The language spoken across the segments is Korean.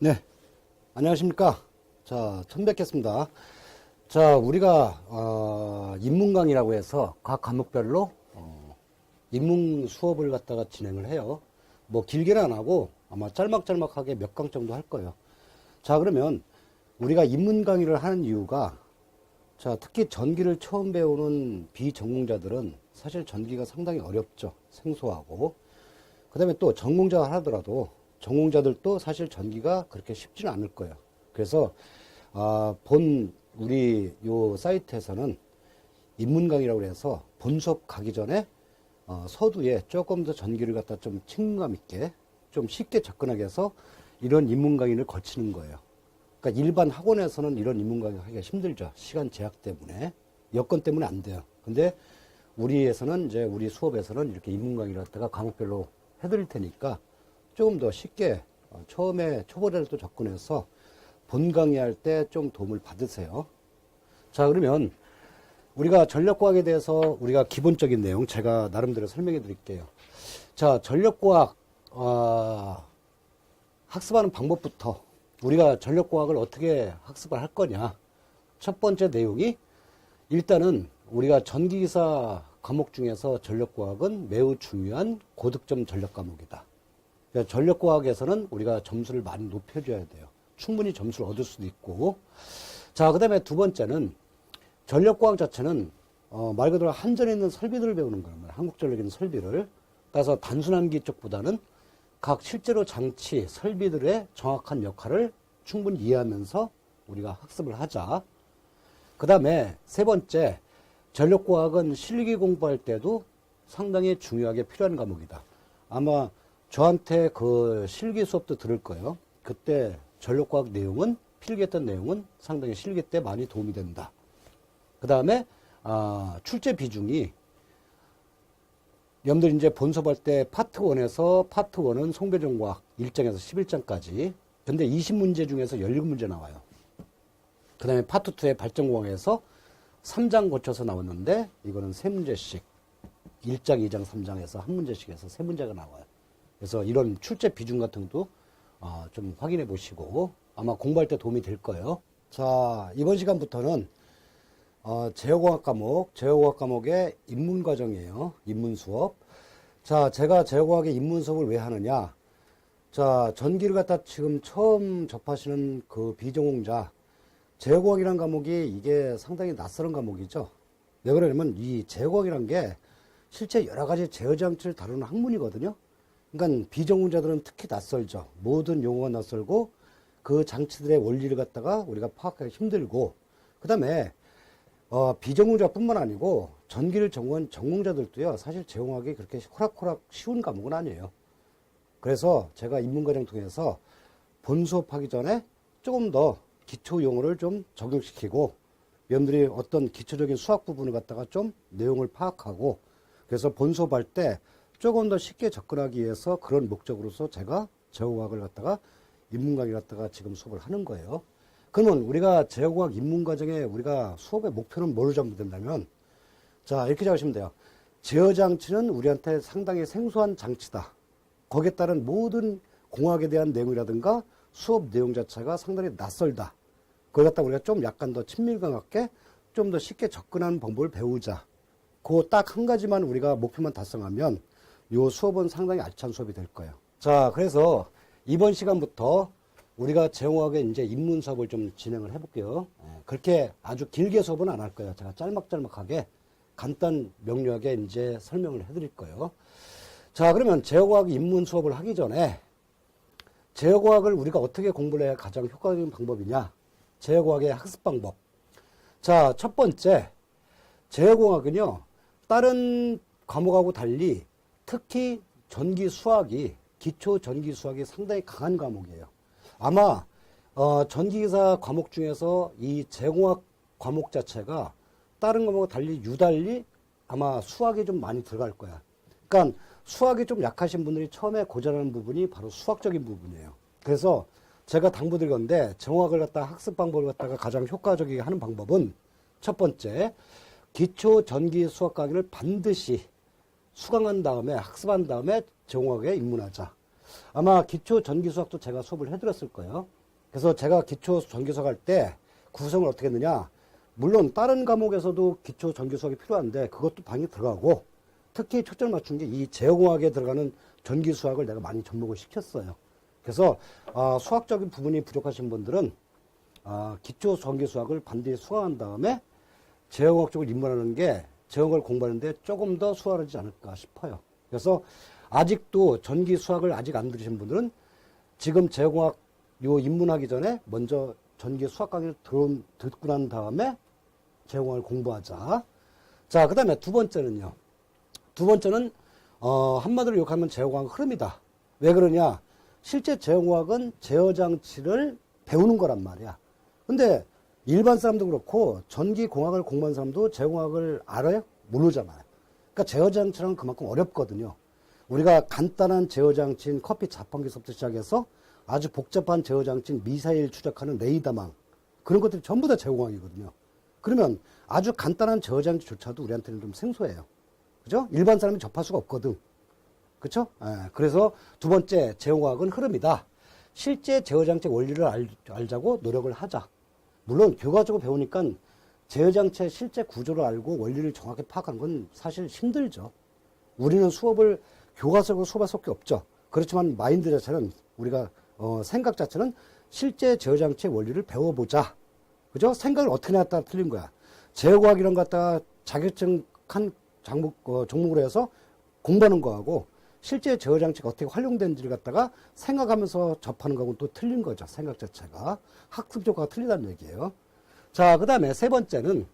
네, 안녕하십니까. 자, 처음 뵙겠습니다. 자, 우리가 인문 강의라고 해서 각 과목별로 인문 수업을 갖다가 진행을 해요. 뭐 길게는 안 하고 아마 짤막짤막하게 몇 강 정도 할 거예요. 자, 그러면 우리가 인문 강의를 하는 이유가, 자, 특히 전기를 처음 배우는 비전공자들은 사실 전기가 상당히 어렵죠. 생소하고. 그 다음에 또 전공자가 하더라도 전공자들도 사실 전기가 그렇게 쉽지는 않을 거예요. 그래서 우리 요 사이트에서는 인문 강의라고 해서 본 수업 가기 전에 서두에 조금 더 전기를 갖다 좀 친근감 있게 좀 쉽게 접근하게 해서 이런 인문 강의를 거치는 거예요. 그러니까 일반 학원에서는 이런 인문 강의 하기가 힘들죠. 시간 제약 때문에, 여건 때문에 안 돼요. 근데 우리 수업에서는 이렇게 인문 강의를 갖다가 과목별로 해드릴 테니까 조금 더 쉽게 처음에 초보자들도 접근해서 본 강의할 때 좀 도움을 받으세요. 자, 그러면 우리가 전력과학에 대해서 우리가 기본적인 내용 제가 나름대로 설명해 드릴게요. 자, 전력과학 학습하는 방법부터 우리가 전력과학을 어떻게 학습을 할 거냐. 첫 번째 내용이, 일단은 우리가 전기기사 과목 중에서 전력과학은 매우 중요한 고득점 전력 과목이다. 그러니까 전력과학에서는 우리가 점수를 많이 높여줘야 돼요. 충분히 점수를 얻을 수도 있고. 자, 그 다음에 두 번째는 전력과학 자체는 말 그대로 한전에 있는 설비들을 배우는 거예요. 한국전력에 있는 설비를. 따라서 단순한 기쪽보다는 각 실제로 장치, 설비들의 정확한 역할을 충분히 이해하면서 우리가 학습을 하자. 그 다음에 세 번째, 전력과학은 실기 공부할 때도 상당히 중요하게 필요한 과목이다. 아마 저한테 그 실기 수업도 들을 거예요. 그때 전력과학 내용은, 필기했던 내용은 상당히 실기 때 많이 도움이 된다. 그 다음에 출제 비중이, 여러분들 이제 본수업할 때 파트 1에서 파트 1은 송배전과학 1장에서 11장까지. 근데 20문제 중에서 17문제 나와요. 그 다음에 파트 2의 발전공학에서 3장 거쳐서 나왔는데, 이거는 3문제씩 1장, 2장, 3장에서 1문제씩 해서 3문제가 나와요. 그래서 이런 출제 비중 같은 것도 좀 확인해 보시고 아마 공부할 때 도움이 될 거예요. 자, 이번 시간부터는 제어공학 과목의 입문 과정이에요. 입문 수업. 자, 제가 제어공학의 입문 수업을 왜 하느냐. 자, 전기를 갖다 지금 처음 접하시는 그 비전공자, 제어공학이라는 과목이 이게 상당히 낯설은 과목이죠. 왜 그러냐면 이 제어공학이라는 게 실제 여러 가지 제어 장치를 다루는 학문이거든요. 그러니까 비전공자들은 특히 낯설죠. 모든 용어가 낯설고 그 장치들의 원리를 갖다가 우리가 파악하기 힘들고, 그 다음에 비전공자뿐만 아니고 전기를 전공한 전공자들도요, 사실 제공하기 그렇게 호락호락 쉬운 과목은 아니에요. 그래서 제가 입문과정 통해서 본 수업하기 전에 조금 더 기초 용어를 좀 적용시키고, 여러분들이 어떤 기초적인 수학 부분을 갖다가 좀 내용을 파악하고, 그래서 본 수업할 때 조금 더 쉽게 접근하기 위해서 그런 목적으로서 제가 제어공학을 갖다가 입문과정을 갖다가 지금 수업을 하는 거예요. 그러면 우리가 제어공학 입문과정에 우리가 수업의 목표는 뭐로 잡는다면, 자, 이렇게 잡으시면 돼요. 제어장치는 우리한테 상당히 생소한 장치다. 거기에 따른 모든 공학에 대한 내용이라든가 수업 내용 자체가 상당히 낯설다. 그걸 갖다 우리가 좀 약간 더 친밀감 있게 좀 더 쉽게 접근하는 방법을 배우자. 그 딱 한 가지만 우리가 목표만 달성하면 요 수업은 상당히 알찬 수업이 될 거예요. 자, 그래서 이번 시간부터 우리가 제어공학의 이제 입문 수업을 좀 진행을 해볼게요. 그렇게 아주 길게 수업은 안 할 거예요. 제가 짤막짤막하게 간단 명료하게 이제 설명을 해드릴 거예요. 자, 그러면 제어공학 입문 수업을 하기 전에 제어공학을 우리가 어떻게 공부를 해야 가장 효과적인 방법이냐? 제어공학의 학습 방법. 자, 첫 번째, 제어공학은요, 다른 과목하고 달리 특히 기초 전기 수학이 상당히 강한 과목이에요. 아마 전기기사 과목 중에서 이 제공학 과목 자체가 다른 과목과 유달리 아마 수학이 좀 많이 들어갈 거야. 그러니까 수학이 좀 약하신 분들이 처음에 고전하는 부분이 바로 수학적인 부분이에요. 그래서 제가 당부드릴 건데, 정확을 갖다가 학습 방법을 갖다가 가장 효과적이게 하는 방법은, 첫 번째, 기초 전기 수학 강의를 반드시 수강한 다음에, 학습한 다음에 정확하게 입문하자. 아마 기초 전기수학도 제가 수업을 해드렸을 거예요. 그래서 제가 기초 전기수학 할 때 구성을 어떻게 했느냐. 물론 다른 과목에서도 기초 전기수학이 필요한데 그것도 방에 들어가고 특히 초점을 맞춘 게 이 제어공학에 들어가는 전기수학을 내가 많이 접목을 시켰어요. 그래서 수학적인 부분이 부족하신 분들은 기초 전기수학을 반드시 수강한 다음에 제어공학 쪽을 입문하는 게 제어공학을 공부하는데 조금 더 수월하지 않을까 싶어요. 그래서 아직도 전기수학을 아직 안 들으신 분들은 지금 제어공학 입문하기 전에 먼저 전기수학 강의를 듣고 난 다음에 제어공학을 공부하자. 자, 그 다음에 두 번째는요. 두 번째는 한마디로 욕하면 제어공학 흐름이다. 왜 그러냐? 실제 제어공학은 제어장치를 배우는 거란 말이야. 근데 일반 사람도 그렇고 전기공학을 공부한 사람도 제어공학을 알아요? 모르잖아요. 그러니까 제어장치는 그만큼 어렵거든요. 우리가 간단한 제어장치인 커피 자판기서부터 시작해서 아주 복잡한 제어장치인 미사일 추적하는 레이더망, 그런 것들이 전부 다 제어공학이거든요. 그러면 아주 간단한 제어장치조차도 우리한테는 좀 생소해요. 그죠? 일반 사람이 접할 수가 없거든. 그렇죠? 그래서 두 번째, 제어공학은 흐름이다. 실제 제어장치 원리를 알자고 노력을 하자. 물론 교과적으로 배우니까 제어장치의 실제 구조를 알고 원리를 정확히 파악하는 건 사실 힘들죠. 우리는 수업을 교과적으로 수업할 수밖에 없죠. 그렇지만 마인드 자체는 우리가 생각 자체는 실제 제어장치의 원리를 배워보자. 그죠? 생각을 어떻게 하냐에 따라 틀린 거야. 제어과학 이런 거 갖다가 자격증 한 종목으로 해서 공부하는 거하고 실제 제어장치가 어떻게 활용되는지를 갖다가 생각하면서 접하는 거하고는 또 틀린 거죠. 생각 자체가. 학습 효과가 틀리다는 얘기예요. 자, 그 다음에 세 번째는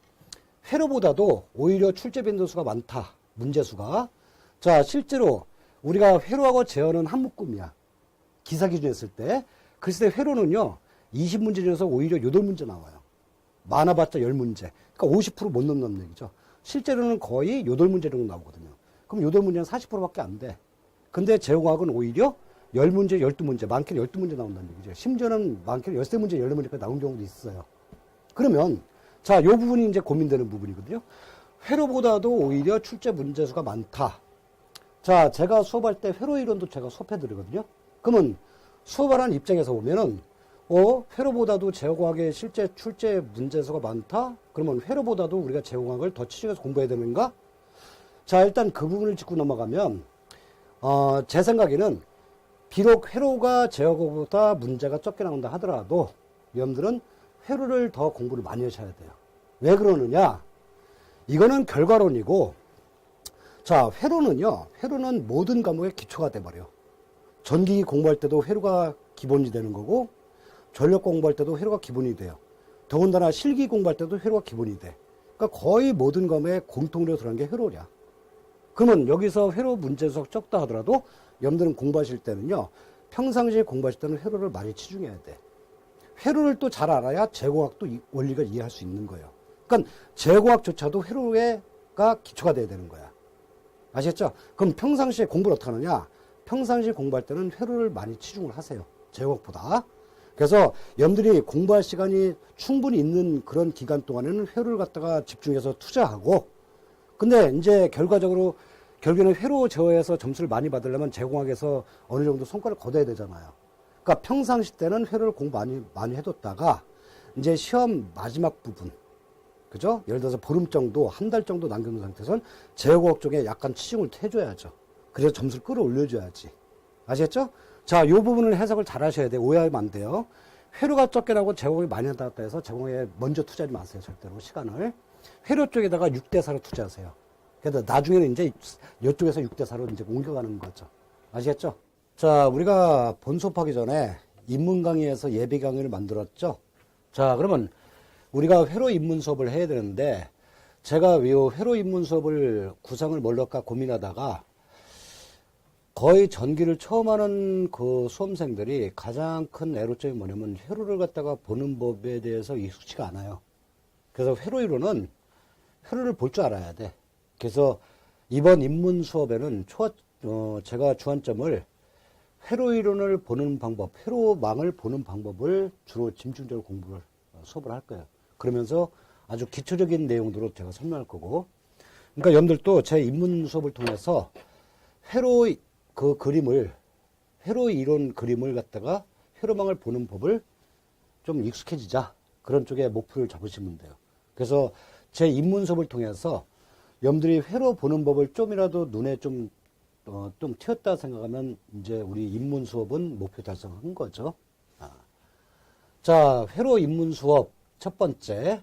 회로보다도 오히려 출제 빈도수가 많다. 문제수가. 자, 실제로 우리가 회로하고 제어는 한 묶음이야. 기사 기준에 했을 때. 글쎄 회로는요. 20문제 중에서 오히려 8문제 나와요. 많아봤자 10문제. 그러니까 50%못 넘는 얘기죠. 실제로는 거의 8문제 정도 나오거든요. 그럼 8문제는 40%밖에 안 돼. 근데 제어공학은 오히려 10문제, 12문제, 많게는 12문제 나온다는 얘기죠. 심지어는 많게는 13문제, 14문제까지 나온 경우도 있어요. 그러면, 자, 이 부분이 이제 고민되는 부분이거든요. 회로보다도 오히려 출제 문제수가 많다. 자, 제가 수업할 때 회로 이론도 제가 수업해드리거든요. 그러면 수업하는 입장에서 보면은, 회로보다도 제어공학의 실제 출제 문제수가 많다? 그러면 회로보다도 우리가 제어공학을 더 치중해서 공부해야 되는가? 자, 일단 그 부분을 짚고 넘어가면, 제 생각에는 비록 회로가 제어공학보다 문제가 적게 나온다 하더라도 여러분들은 회로를 더 공부를 많이 하셔야 돼요. 왜 그러느냐? 이거는 결과론이고, 자, 회로는 모든 과목의 기초가 돼버려. 전기기 공부할 때도 회로가 기본이 되는 거고, 전력 공부할 때도 회로가 기본이 돼요. 더군다나 실기 공부할 때도 회로가 기본이 돼. 그러니까 거의 모든 과목에 공통으로 들어간 게 회로야. 그러면 여기서 회로 문제수가 적다 하더라도 여러분들은 공부하실 때는요, 평상시에 공부하실 때는 회로를 많이 치중해야 돼. 회로를 또 잘 알아야 제공학도 원리가 이해할 수 있는 거예요. 그러니까 제공학조차도 회로가 기초가 돼야 되는 거야. 아시겠죠? 그럼 평상시에 공부를 어떻게 하느냐? 평상시에 공부할 때는 회로를 많이 치중을 하세요. 제공학보다. 그래서 여러분들이 공부할 시간이 충분히 있는 그런 기간 동안에는 회로를 갖다가 집중해서 투자하고, 근데 이제 결국에는 회로 제어에서 점수를 많이 받으려면 제공학에서 어느 정도 성과를 거둬야 되잖아요. 그러니까 평상시 때는 회로를 공부 많이 해뒀다가 이제 시험 마지막 부분, 그죠? 예를 들어서 보름 정도, 한 달 정도 남겨놓은 상태에서는 제공학 쪽에 약간 치중을 해줘야죠. 그래서 점수를 끌어올려줘야지. 아시겠죠? 자, 이 부분을 해석을 잘 하셔야 돼요. 오해하면 안 돼요. 회로가 적게 나고 제공학이 많이 나왔다 해서 제공학에 먼저 투자하지 마세요. 절대로 시간을. 회로 쪽에다가 6대4로 투자하세요. 그래서 나중에는 이제 이쪽에서 6대4로 이제 옮겨가는 거죠. 아시겠죠? 자, 우리가 본 수업하기 전에 입문 강의에서 예비 강의를 만들었죠. 자, 그러면 우리가 회로 입문 수업을 해야 되는데 제가 이 회로 입문 수업을 구성을 뭘로 할까 고민하다가 거의 전기를 처음 하는 그 수험생들이 가장 큰 애로점이 뭐냐면 회로를 갖다가 보는 법에 대해서 익숙치가 않아요. 그래서 회로 이론은 회로를 볼 줄 알아야 돼. 그래서 이번 입문 수업에는 제가 주안점을 회로 이론을 보는 방법, 회로망을 보는 방법을 주로 집중적으로 수업을 할 거예요. 그러면서 아주 기초적인 내용들로 제가 설명할 거고. 그러니까 여러분들도 제 입문 수업을 통해서 회로 그 그림을, 회로 이론 그림을 갖다가 회로망을 보는 법을 좀 익숙해지자. 그런 쪽에 목표를 잡으시면 돼요. 그래서 제 입문 수업을 통해서 여러분들이 회로 보는 법을 좀이라도 눈에 좀 튀었다 생각하면 이제 우리 입문 수업은 목표 달성한 거죠. 자, 회로 입문 수업 첫 번째.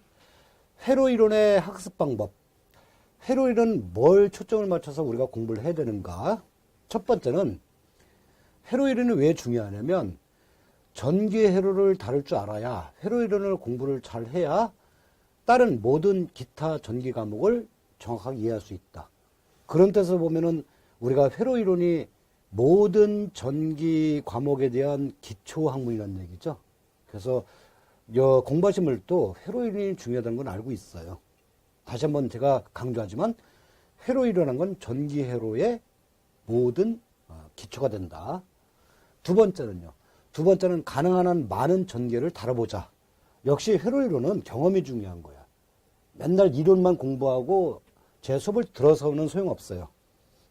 회로 이론의 학습 방법. 회로 이론은 뭘 초점을 맞춰서 우리가 공부를 해야 되는가? 첫 번째는 회로 이론이 왜 중요하냐면 전기 회로를 다룰 줄 알아야 회로 이론을 공부를 잘 해야 다른 모든 기타 전기 과목을 정확하게 이해할 수 있다. 그런 뜻에서 보면은 우리가 회로 이론이 모든 전기 과목에 대한 기초 학문이라는 얘기죠. 그래서 공부하신 분들도 회로 이론이 중요하다는 건 알고 있어요. 다시 한번 제가 강조하지만 회로 이론이라는 건 전기 회로의 모든 기초가 된다. 두 번째는요. 두 번째는 가능한 한 많은 전개를 다뤄보자. 역시 회로 이론은 경험이 중요한 거야. 맨날 이론만 공부하고 제 수업을 들어서는 소용없어요.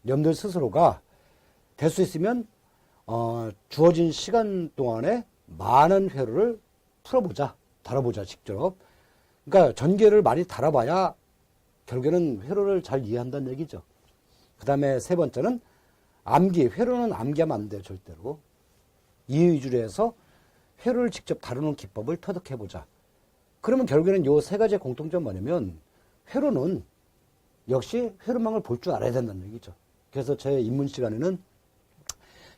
여러분들 스스로가 될 수 있으면 주어진 시간 동안에 많은 회로를 풀어보자. 다뤄보자 직접. 그러니까 전개를 많이 다뤄봐야 결국에는 회로를 잘 이해한다는 얘기죠. 그 다음에 세 번째는 암기. 회로는 암기하면 안 돼요. 절대로. 이해 위주로 해서 회로를 직접 다루는 기법을 터득해보자. 그러면 결국에는 요 세 가지의 공통점 뭐냐면 회로는 역시 회로망을 볼 줄 알아야 된다는 얘기죠. 그래서 제 입문 시간에는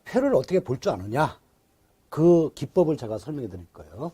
회로를 어떻게 볼 줄 아느냐 그 기법을 제가 설명해 드릴 거예요.